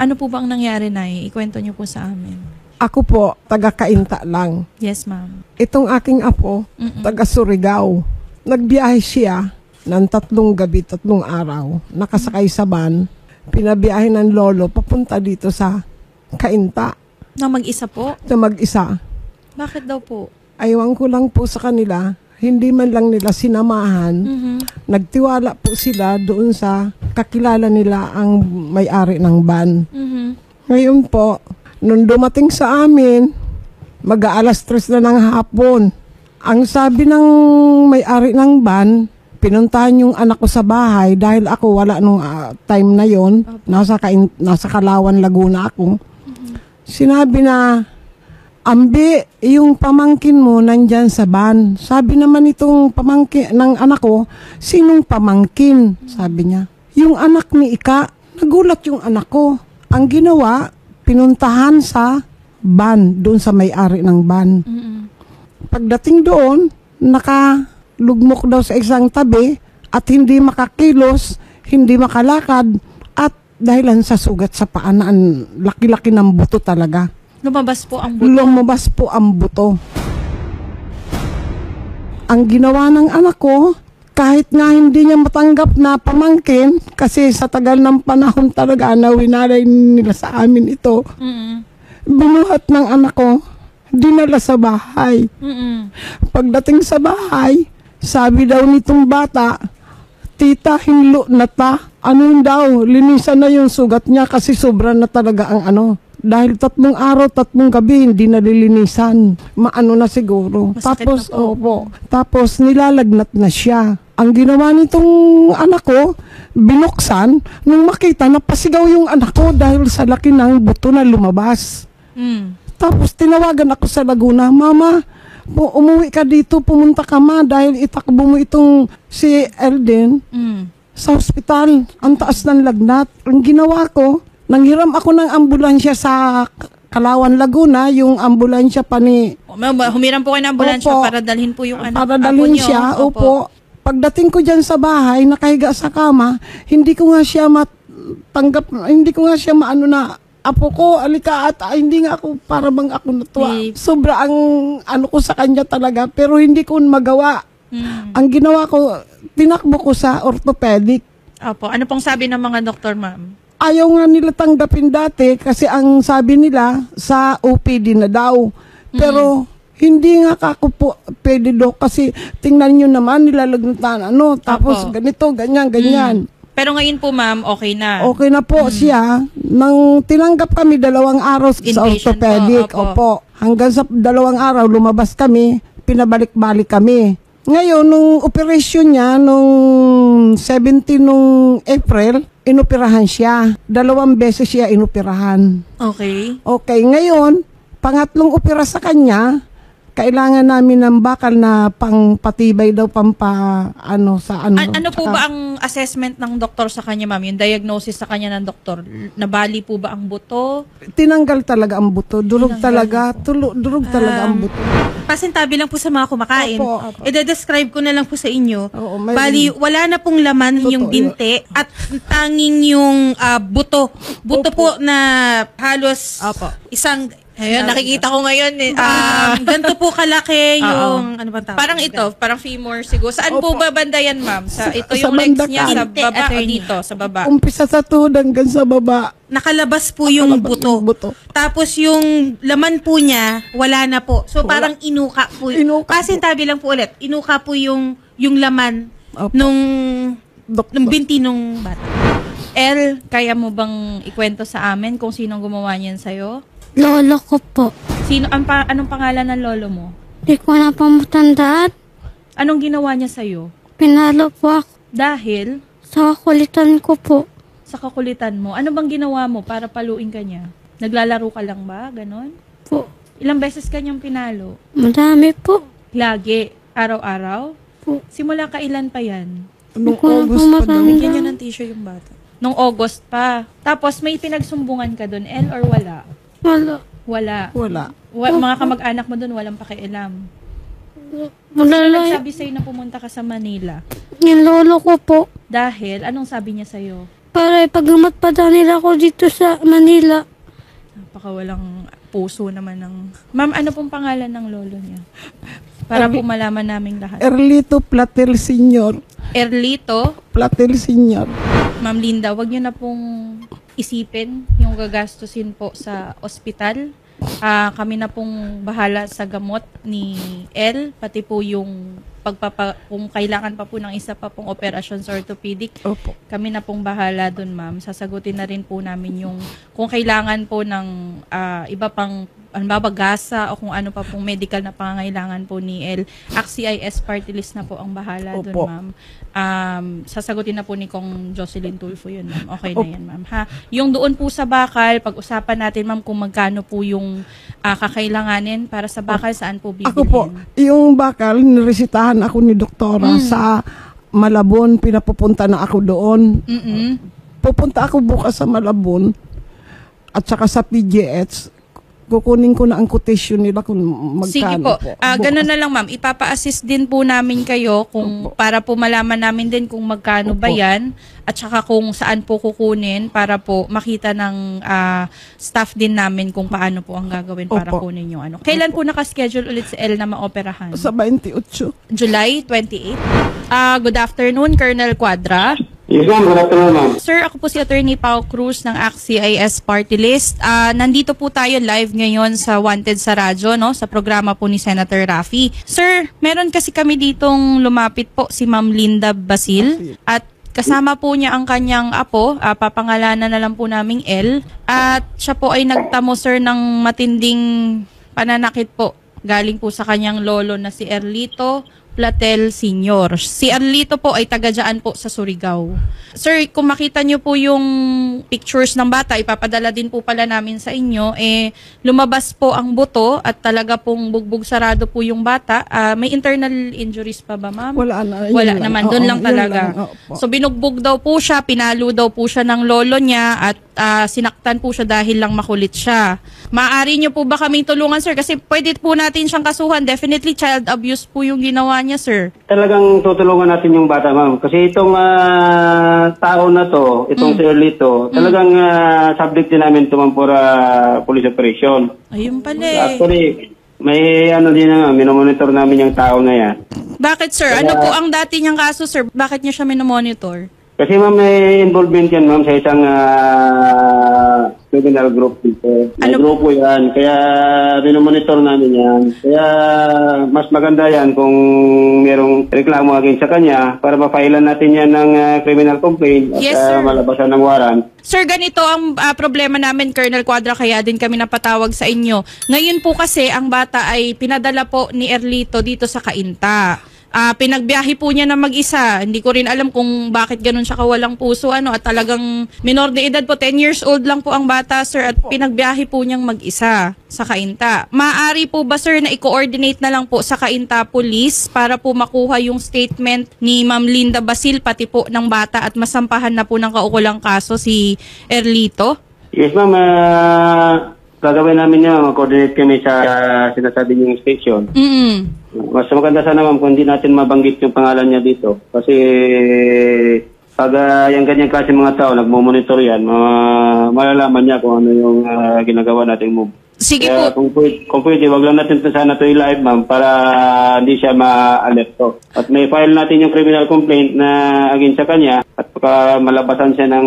Ano po ba ang nangyari, Nay? Ikwento niyo po sa amin. Ako po, taga-Kainta lang. Yes, ma'am. Itong aking apo, taga-Surigao. Nagbiyahe siya ng 3 gabi, 3 araw. Nakasakay sa van. Pinabiyahe ng lolo papunta dito sa Kainta. Na mag-isa po? Na mag-isa. Bakit daw po? Aywan ko lang po sa kanila. Hindi man lang nila sinamahan. Nagtiwala po sila doon sa kakilala nila ang may-ari ng van. Ngayon po, nung dumating sa amin, mag-aalas 3 na ng hapon. Ang sabi ng may-ari ng van, pinuntahan yung anak ko sa bahay dahil ako wala nung time na yon. Nasa Kalawan, Laguna ako. Sinabi na, Ambi, yung pamangkin mo nandyan sa van. Sabi naman itong pamangkin ng anak ko, sinong pamangkin? Sabi niya. Yung anak ni Ika. Nagulat yung anak ko. Ang ginawa, pinuntahan sa van, doon sa may-ari ng van. Pagdating doon, nakalugmok daw sa isang tabi at hindi makakilos, hindi makalakad at dahilan sa sugat sa paan, laki-laki ng buto talaga. Lumabas po ang buto? Lumabas po ang buto. Ang ginawa ng anak ko, kahit nga hindi niya matanggap na pamangkin, kasi sa tagal ng panahon talaga na winalay nila sa amin ito, binuhat ng anak ko, dinala sa bahay. Pagdating sa bahay, sabi daw nitong bata, Tita, hinlo na ta. Ano daw, linisan na yung sugat niya kasi sobra na talaga ang ano. Dahil 3 araw, 3 gabi, hindi nalilinisan. Maano na siguro. Masakit Tapos, na po. opo. Tapos, nilalagnat na siya. Ang ginawa nitong anak ko, binuksan, nung makita, napasigaw yung anak ko dahil sa laki ng buto na lumabas. Tapos, tinawagan ako sa Laguna, Mama, umuwi ka dito, pumunta ka ma, dahil itakbo mo itong si Elden sa ospital. Ang taas ng lagnat. Ang ginawa ko, nanghiram ako ng ambulansya sa Kalawan, Laguna, yung ambulansya pa ni... Humiram po kayo ng ambulansya Opo. para dalhin po yung anak. Para dalhin siya, opo. Pagdating ko dyan sa bahay, nakahiga sa kama, hindi ko nga siya matanggap, hindi ko nga siya maano na, apo ko, alika at hindi nga ako, para bang ako natuwa. Sobra ang ano ko sa kanya talaga, pero hindi ko magawa. Ang ginawa ko, tinakbo ko sa orthopedic. Opo. Ano pong sabi ng mga doktor, ma'am? Ayaw nga nila tanggapin dati kasi ang sabi nila sa OPD na daw. Pero hindi nga ako po pwede do kasi tingnan nyo naman nilalagnutan tapos ganito, ganyan. Pero ngayon po, ma'am, okay na? Okay na po siya. Nang tinanggap kami 2 araw sa orthopedic. Opo. Hanggang sa 2 araw lumabas kami, pinabalik-balik kami. Ngayon, nung operasyon niya, nung 17 nung April, inoperahan siya. 2 beses siya inoperahan. Okay. Okay, ngayon, pangatlong opera sa kanya, kailangan namin ng bakal na pangpatibay daw, ano po ba ang assessment ng doktor sa kanya, ma'am? Yung diagnosis sa kanya ng doktor? Nabali po ba ang buto? Tinanggal talaga ang buto. Durog talaga ang buto. Pasintabi lang po sa mga kumakain. Opo. I-describe ko na lang po sa inyo. Oo, Bali, wala na pong laman yung binti at tanging yung buto. Buto po na halos isang... Ayun, nakikita ko ngayon. Ganito po kalaki yung... Ano ba tawag? Parang ito, parang femur siguro. Saan po ba banda yan, ma'am? Ito yung legs niya sa baba o dito? Sa baba? Umpisa sa tuhod hanggang sa baba. Nakalabas po yung buto. Tapos yung laman po niya, wala na po. So parang inuka po. Pasintabi lang po ulit. Inuka po yung laman nung binti nung bata. El, kaya mo bang ikwento sa amin kung sinong gumawa niyan sa'yo? Lolo ko po. Anong pangalan ng lolo mo? Di ko na po matandaan. Anong ginawa niya sa'yo? Pinalo po ako. Dahil? Sa kulitan ko po. Sa kakulitan mo. Ano bang ginawa mo para paluin ka niya? Naglalaro ka lang ba? Ganon? Po. Ilang beses ka niyang pinalo? Madami po. Lagi? Araw-araw? Po. Simula kailan pa yan? Nung August pa daw. Bigyan niya ng tissue yung bata. Nung August pa. Tapos may pinagsumbungan ka doon, El, or wala? Wala. Mga kamag-anak mo doon, walang pakialam. Sino nagsabi sa'yo na pumunta ka sa Manila? Yung lolo ko po. Dahil, anong sabi niya sa'yo? para ipagamat pa daw nila ako dito sa Manila. Napakawalang puso naman ng... Ma'am, ano pong pangalan ng lolo niya? Para po malaman namin lahat. Erlito Platel Sr. Erlito Platel Sr. Ma'am Linda, wag niyo na pong isipin yung gagastusin po sa ospital. Kami na pong bahala sa gamot ni El, pati po yung kung kailangan pa po ng isa pa pong operasyon sa orthopedic. Opo. Kami na pong bahala dun, ma'am. Sasagutin na rin po namin yung kung kailangan po ng iba pang gasa o kung ano pa pong medical na pangangailangan po ni El. ACT-CIS party list na po ang bahala dun, Opo. ma'am. Sasagutin na po ni Kong Jocelyn Tulfo yun, ma'am. Okay na yan, ma'am. Ha? Yung doon po sa bakal, pag-usapan natin, ma'am, kung magkano po yung kakailanganin para sa bakal, saan po bibilhin? Ako po, yung bakal, niresitahan ako ni doktora sa Malabon, pinapupunta na ako doon. Pupunta ako bukas sa Malabon at saka sa PGH. Kukunin ko na ang quotation nila kung magkano. Sige po. Ganun na lang, ma'am. Ipapa-assist din po namin kayo kung para po malaman namin din kung magkano ba yan at saka kung saan po kukunin para po makita ng staff din namin kung paano po ang gagawin para kunin yung ano. Kailan po nakaschedule ulit si El na maoperahan? Sa 28. July 28. Good afternoon, Colonel Cuadra. Yes, ma'am. Good afternoon, ma'am. Sir, ako po si Attorney Pao Cruz ng ACT-CIS Party List. Nandito po tayo live ngayon sa Wanted sa Radyo, no? Sa programa po ni Senator Raffy. Sir, meron kasi kami ditong lumapit po si Ma'am Linda Basil at kasama po niya ang kanyang apo, papangalanan na lang po naming El. At siya po ay nagtamo, sir, ng matinding pananakit po. Galing po sa kanyang lolo na si Erlito Platel Sr. Si Erlito po ay taga-dyan po sa Surigao. Sir, kung makita nyo po yung pictures ng bata, ipapadala din po pala namin sa inyo, lumabas po ang buto at talaga pong bugbog sarado po yung bata. May internal injuries pa ba, ma'am? Wala na. Wala naman, doon lang talaga. So binugbog daw po siya, pinalo daw po siya ng lolo niya at sinaktan po siya dahil lang makulit siya. Maaari nyo po ba kaming tulungan, sir? Kasi pwede po natin siyang kasuhan. Definitely child abuse po yung ginawa niya, sir. Talagang tutulungan natin yung bata, ma'am. Kasi itong tao na to, itong si Erlito, talagang subject din namin ito, ma'am, for police operation. Ayun pala eh. Actually, may din na, minomonitor namin yung tao na yan. Bakit, sir? Ano po ang dati niyang kaso, sir? Bakit niya siya minomonitor? Kasi, ma'am, may involvement yan, ma'am, sa isang criminal group dito. May grupo yan. Kaya, minomonitor namin yan. Kaya, mas maganda yan kung merong reklamo against sa kanya para mapailan natin yan ng criminal complaint at Yes, sir. malabasan ng warrant. Sir, ganito ang problema namin, Colonel Cuadra, kaya din kami napatawag sa inyo. Ngayon po kasi, ang bata ay pinadala po ni Erlito dito sa Cainta. Pinagbiyahe po niya na mag-isa. Hindi ko rin alam kung bakit ganun siya kawalang puso. At talagang minor de edad po, 10 years old lang po ang bata, sir. At pinagbiyahe po niyang mag-isa sa Cainta. Maaari po ba, sir, na i-coordinate na lang po sa Cainta Police para po makuha yung statement ni Ma'am Linda Basil, pati po ng bata at masampahan na po ng kaukulang kaso si Erlito? Yes, ma'am. Gagawin namin niya, mag-coordinate kami sa sinasabi niyong station. Mas maganda sana, ma'am, kung hindi natin mabanggit yung pangalan niya dito. Kasi pag yung ganyang klase mga tao, nagmomonitor yan, malalaman niya kung ano yung ginagawa nating move. Sige Kaya, po. Kung pwede, wag lang natin sana ito i-live, ma'am, para hindi siya ma-alert to. At may file natin yung criminal complaint na against sa kanya at malabasan siya ng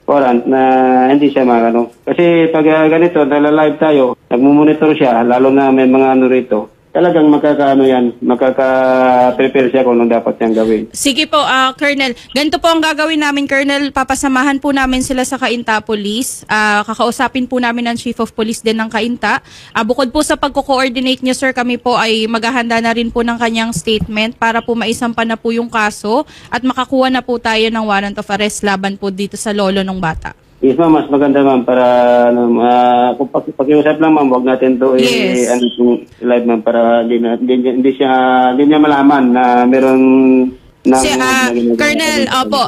warrant na hindi siya magano. Kasi pag ganito, nala-live tayo, nagmumonitor siya, lalo na may mga ano rito, talagang makaka-prepare siya kung ano dapat niyang gawin. Sige po, Colonel. Ganito po ang gagawin namin, Colonel. Papasamahan po namin sila sa Cainta Police. Kakausapin po namin ang Chief of Police din ng Cainta. Bukod po sa pagko-coordinate niya, sir, kami po ay maghahanda na rin po ng kanyang statement para po maisampa na po yung kaso at makakuha na po tayo ng warrant of arrest laban po dito sa lolo ng bata. Yes, ma'am, mas maganda, ma'am, para kung pag-iusap lang, ma'am, huwag natin ito live, ma'am, para hindi niya malaman na meron Colonel, opo,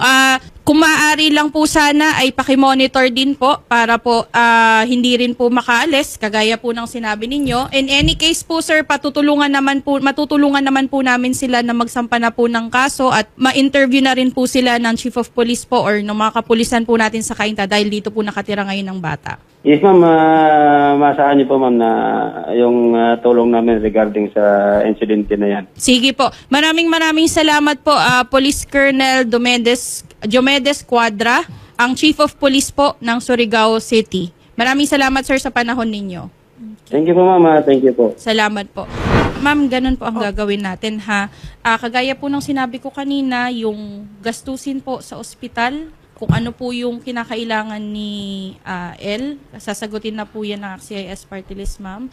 Kung maaari lang po sana ay pakimonitor din po para po hindi rin po makaalis kagaya po ng sinabi ninyo. In any case po sir, matutulungan naman po namin sila na magsampa na po ng kaso at ma-interview na rin po sila ng Chief of Police po or ng mga kapulisan po natin sa Cainta dahil dito po nakatira ngayon ng bata. Yes, ma'am. Masahan niyo po, ma'am, na yung tulong namin regarding sa insidente na yan. Sige po. Maraming salamat po, Police Colonel Diomedes Cuadra, ang Chief of Police po ng Surigao City. Maraming salamat, sir, sa panahon ninyo. Thank you po, ma'am. Thank you po. Salamat po. Ma'am, ganun po ang gagawin natin, ha? Kagaya po ng sinabi ko kanina, yung gastusin po sa ospital, kung ano po yung kinakailangan ni L, sasagutin na po yan ng CIS Party List, ma'am.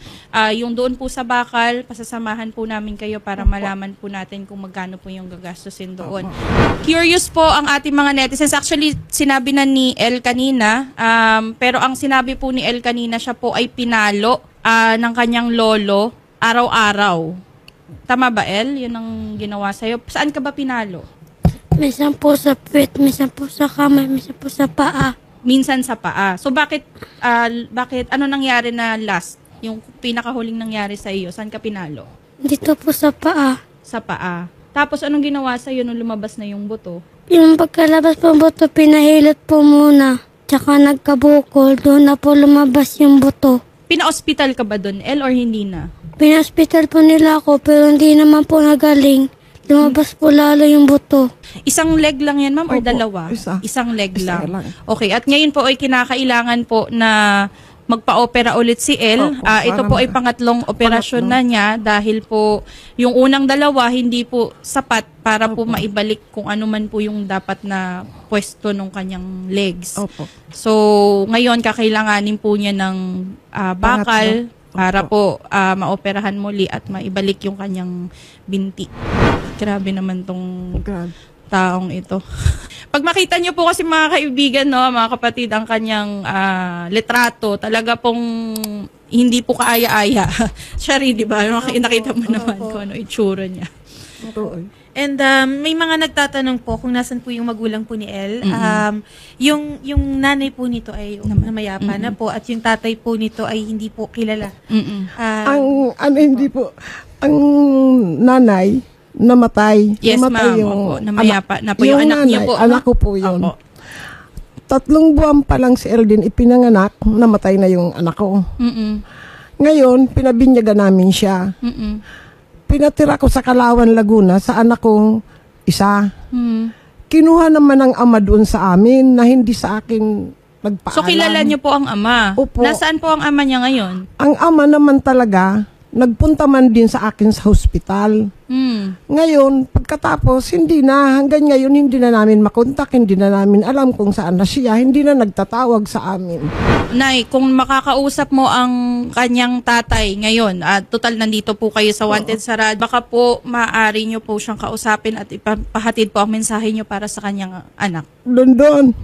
Yung doon po sa bakal, pasasamahan po namin kayo para malaman po natin kung magkano po yung gagastusin doon. Curious po ang ating mga netizens. Actually, sinabi na ni L kanina, pero ang sinabi po ni L kanina, siya po ay pinalo ng kanyang lolo araw-araw. Tama ba, L? Yun ang ginawa sa'yo. Saan ka ba pinalo? Minsan po sa pit, minsan po sa kamay, minsan po sa paa. Minsan sa paa. So bakit ano nangyari na last? Yung pinakahuling nangyari sa iyo, saan ka pinalo? Dito po sa paa. Sa paa. Tapos anong ginawa sa iyo nung lumabas na yung buto? Yung pagkalabas po buto, pinahilot po muna. Tsaka nagkabukol, doon na po lumabas yung buto. Pina-hospital ka ba doon, L, or hindi na? Pina-hospital po nila ako, pero hindi naman po nagaling. Lumabas po lalo yung buto. Isang leg lang yan, ma'am, or Opo, dalawa? isa. Isang leg Isa lang. lang. Okay, at ngayon po ay kinakailangan po na magpa-opera ulit si L. Opo, Ito po ay pangatlong operasyon na niya dahil po yung unang dalawa hindi po sapat para po maibalik kung ano man po yung dapat na pwesto ng kanyang legs. Opo. So, ngayon kakailanganin po niya ng bakal para po maoperahan muli at maibalik yung kanyang binti. Grabe naman tong Grabe. taong ito. Pag makita niyo po kasi mga kaibigan, no, mga kapatid, ang kanyang litrato, talaga pong hindi po kaaya-aya. Siya rin, di ba? Nakita mo naman kung ano itsura niya. Totoo. And may mga nagtatanong po kung nasan po yung magulang po ni El. Yung nanay po nito ay namayapa na po at yung tatay po nito ay hindi po kilala. Ang nanay namatay. Yes, Namatay ma'am. Opo, namayapa na po yung anak niyo po. Anak ko po yun. Opo. 3 buwan pa lang si Eldin ipinanganak, namatay na yung anak ko. Ngayon, pinabinyagan namin siya. Pinatira ko sa Kalawan, Laguna, sa anak kong isa. Kinuha naman ng ama doon sa amin na hindi sa akin nagpaalam. So, kilala niyo po ang ama? Opo. Nasaan po ang ama niya ngayon? Ang ama naman talaga, nagpunta man din sa akin sa hospital. Ngayon, pagkatapos, hanggang ngayon, hindi na namin makontak, hindi na namin alam kung saan na siya, hindi na nagtatawag sa amin. Nay, kung makakausap mo ang kanyang tatay ngayon, at total nandito po kayo sa Wanted sa Radyo, baka po maaari nyo po siyang kausapin at ipahatid po ang mensahe nyo para sa kanyang anak. Doon.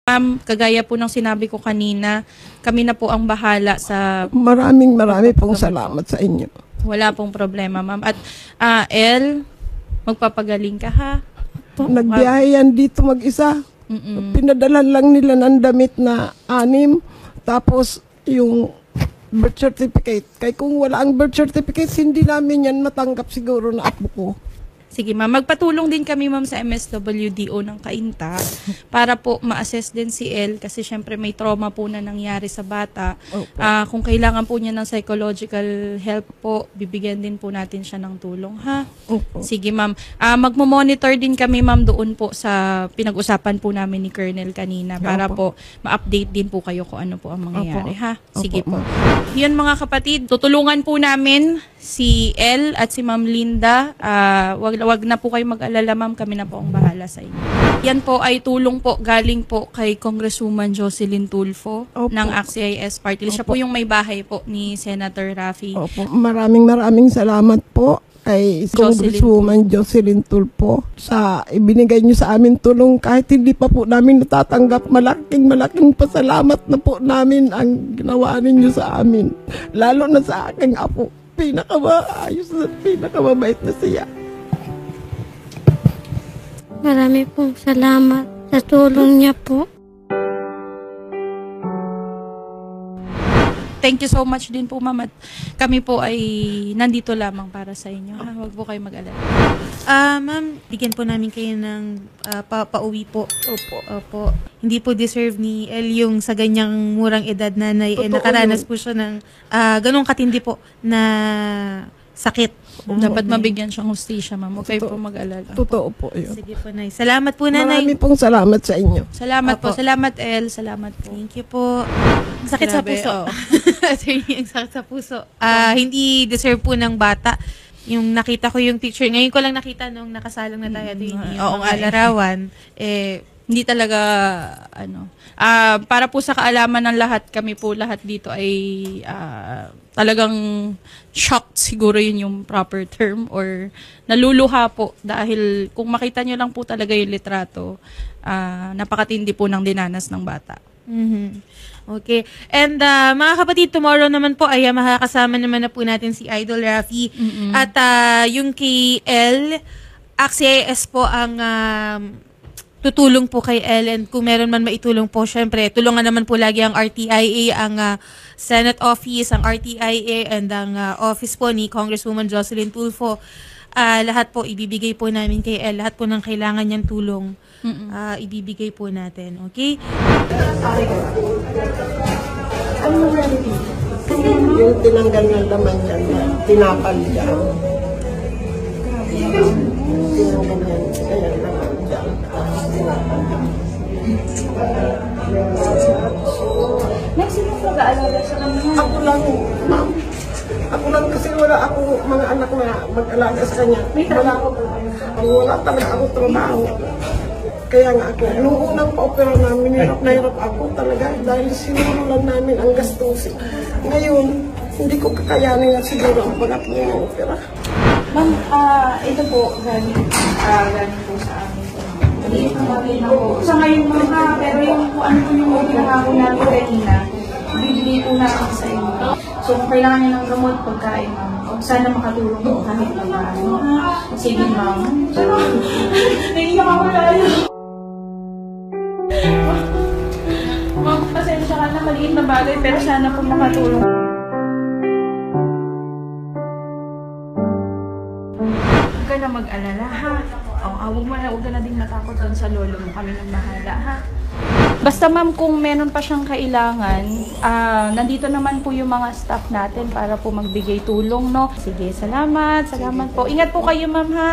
Ma'am, kagaya po ng sinabi ko kanina, kami na po ang bahala sa... Marami pong salamat sa inyo. Wala pong problema, ma'am. At El, magpapagaling ka, ha? Nagbiyahe yan dito mag-isa. Pinadalan lang nila ng damit na 6. Tapos yung birth certificate. Kaya kung wala ang birth certificate, hindi namin yan matanggap siguro na apo ko. Sige ma'am, magpatulong din kami ma'am sa MSWDO ng Cainta para po ma-assess din si El kasi syempre may trauma po na nangyari sa bata. Kung kailangan po niya ng psychological help po, bibigyan din po natin siya ng tulong, ha? Opo. Sige ma'am. Magmo-monitor din kami ma'am doon po sa pinag-usapan po namin ni Colonel kanina para po ma-update din po kayo kung ano po ang mangyayari, ha? Sige po. Yan mga kapatid, tutulungan po namin si El at si Ma'am Linda. Wag na po kayo mag-alala ma'am, kami na po ang bahala sa inyo. Yan po ay tulong po galing po kay Congresswoman Jocelyn Tulfo ng ACT-CIS Party. Siya po yung may bahay po ni Senator Raffy. Opo. Maraming salamat po kay Congresswoman Jocelyn Tulfo sa ibinigay niyo sa amin tulong kahit hindi pa po namin natatanggap. Malaking pasalamat na po namin ang ginawa ninyo sa amin. Lalo na sa aking apo. Pinakamaayos at pinakamabait na siya. Marami pong salamat sa tulong niya po. Thank you so much din po ma'am at kami po ay nandito lamang para sa inyo. Ha? Huwag po kayo mag-alala. Ma'am, bigyan po namin kayo ng pauwi po. Opo. Hindi po deserve ni El yung sa ganyang murang edad nanay. Nakaranas po siya ng ganong katindi po na sakit. Dapat mabigyan siyang hustisya ma'am. Huwag kayo po mag-alala. Totoo po yun. Sige po, Nay. Salamat po, Nanay. Marami pong salamat sa inyo. Salamat po. Salamat El. Salamat po. Thank you po. Ang sakit sa puso. Ang sakit sa puso. Hindi deserve po ng bata. Yung nakita ko yung picture. Ngayon ko lang nakita nung nakasalang na tayo yung mga larawan. Hindi talaga para po sa kaalaman ng lahat, kami po lahat dito ay talagang shocked siguro yun yung proper term or naluluha po dahil kung makita nyo lang po talaga yung litrato, napakatindi po ng dinanas ng bata. Okay. And mga kapatid, tomorrow naman po ay makakasama naman na po natin si Idol Raffy. At yung kay El, ACT-CIS po ang tutulong po kay El, and kung meron man maitulong po, syempre, tulungan naman po lagi ang RTIA, ang Senate Office, ang RTIA, and ang office po ni Congresswoman Jocelyn Tulfo. Lahat po ibibigay po namin kay El, lahat po ng kailangan niyang tulong, ibibigay po natin. Okay? Yung tinanggal ng laman yan, tinapal dyan. Tinanggal yan, kaya laman dyan. Next, sino mag-aalaga sa kanya? Ako lang, ma'am. Ako lang kasi wala ako mga anak na mag-alaga sa kanya. Wala talaga ako trabaho. Kaya nga ako, nung unang pa-opera namin, hirap na hirap ako talaga dahil sinurulan namin ang gastusin. Ngayon, hindi ko kakayanin na siguro ang pag-opera. Ma'am, ito po, galing po sa amin. Sa ngayon ma'am, pero yung kung ano po yung pinangako namin kanina, bibili po natin sa inyo. So kung kailangan niyo ng gamot, pagkain ma'am, sana makatulong po kahit na paano. Sige ma'am. Naiiyak ako lalo. Ma'am, pasensya ka na, maliit na bagay, pero sana po makatulong. Huwag ka na mag-alala, ha? Huwag ka na din matakot doon sa lolo mo. Kami nang bahala, ha? Basta ma'am, kung meron pa siyang kailangan, nandito naman po yung mga staff natin para po magbigay tulong, no? Sige, salamat. Salamat po. Ingat po kayo, ma'am, ha?